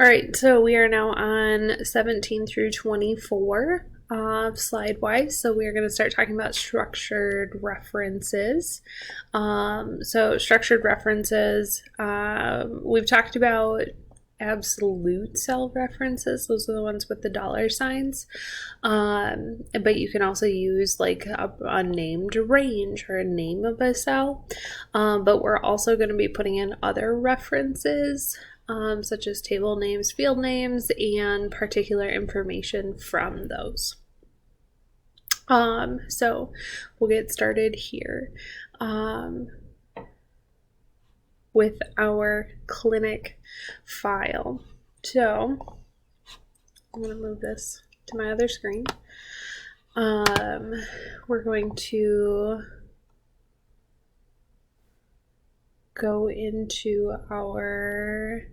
All right, so we are now on 17 through 24 slide-wise. So we are going to start talking about structured references. So structured references, we've talked about absolute cell references. Those are the ones with the dollar signs. But you can also use like a named range or a name of a cell. But we're also going to be putting in other references, such as table names, field names, and particular information from those. So we'll get started here with our clinic file. So I'm going to move this to my other screen. We're going to go into our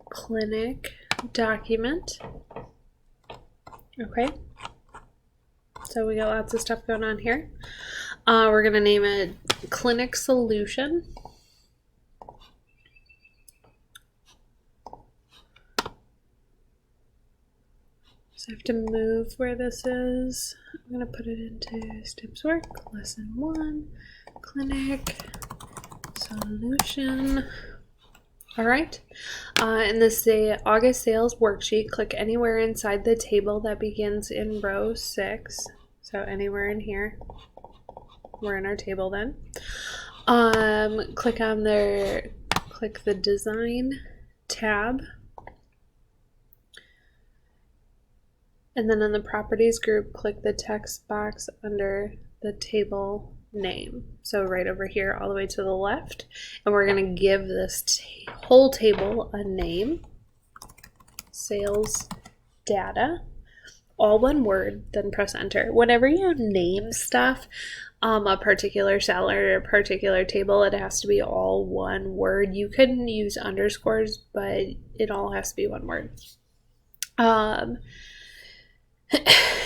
clinic document. Okay, so we got lots of stuff going on here. We're going to name it clinic solution. So I have to move where this is. I'm going to put it into steps work, lesson 1, clinic solution. All right, in this August sales worksheet, click anywhere inside the table that begins in row 6. So anywhere in here, we're in our table then. Click the design tab. And then in the properties group, click the text box under the table name. So right over here, all the way to the left. And we're going to give this whole table a name. Sales data. All one word, then press enter. Whenever you name stuff, a particular cell or a particular table, it has to be all one word. You can use underscores, but it all has to be one word.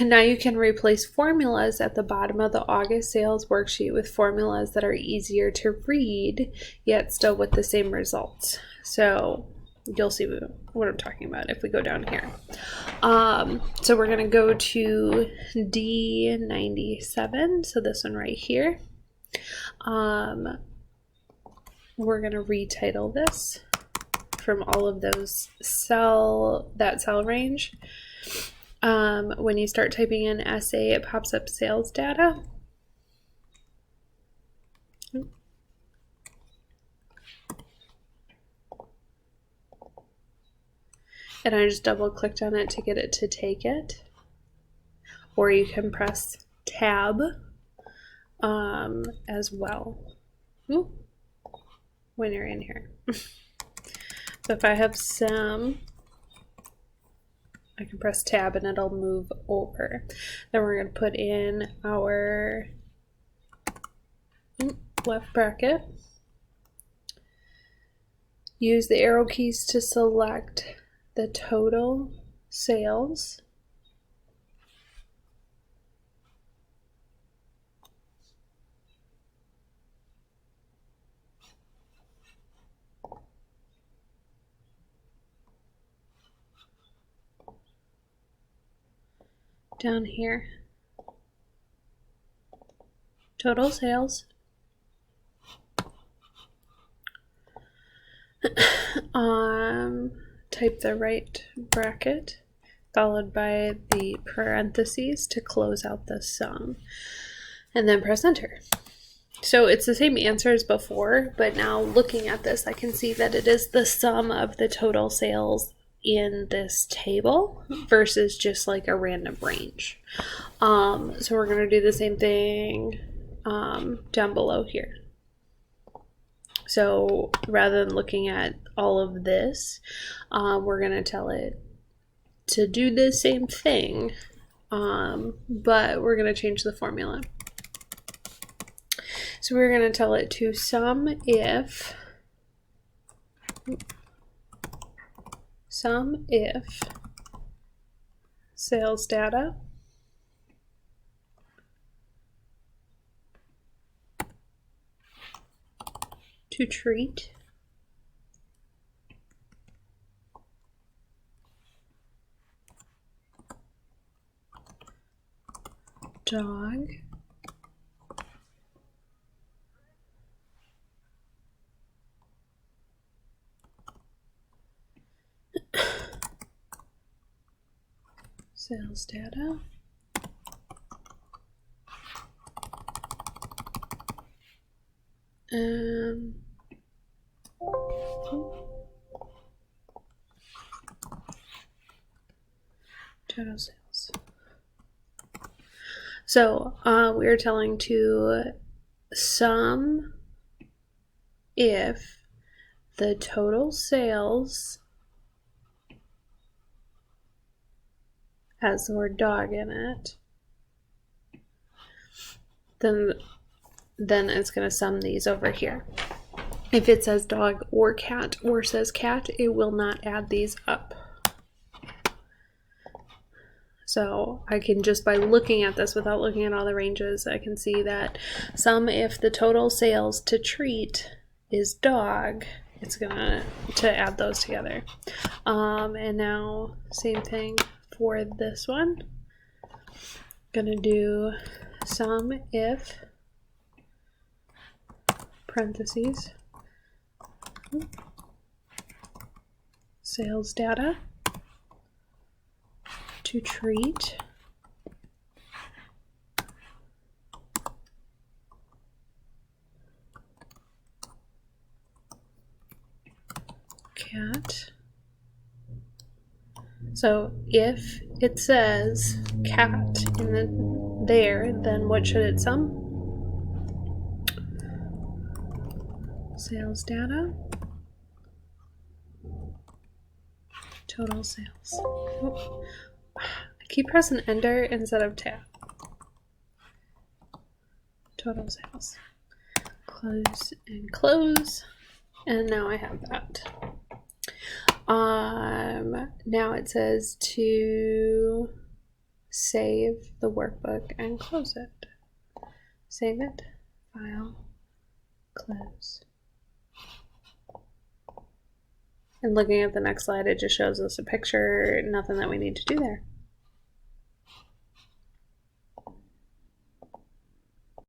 Now you can replace formulas at the bottom of the August sales worksheet with formulas that are easier to read, yet still with the same results. So you'll see what I'm talking about if we go down here. So we're going to go to D97, so this one right here. We're going to retitle this from all of those that cell range. When you start typing in SA, it pops up sales data. And I just double clicked on it to get it to take it. Or you can press tab as well. Ooh, when you're in here. So if I have some, I can press tab and it'll move over. Then we're going to put in our left bracket. Use the arrow keys to select the total sales. Down here, total sales. Type the right bracket followed by the parentheses to close out the sum, and then press enter. So it's the same answer as before, but now looking at this, I can see that it is the sum of the total sales in this table versus just like a random range. So we're going to do the same thing down below here. So rather than looking at all of this, we're going to tell it to do the same thing, but we're going to change the formula. So we're going to tell it to sum if sales data to treat dog. Sales data. Total sales. So we're telling to sum if the total sales has the word dog in it, then it's going to sum these over here. If it says dog or says cat, it will not add these up. So I can, just by looking at this without looking at all the ranges, I can see that sum if the total sales to treat is dog, it's gonna to add those together. And now same thing for this one. Gonna do sum if parentheses sales data to treat cat. So if it says cat in there, then what should it sum? Sales data, total sales. Oh, I keep pressing enter instead of tab. Total sales. Close and close. And now I have that. Now it says to save the workbook and close it. Save it, file, close. And looking at the next slide, it just shows us a picture, nothing that we need to do there.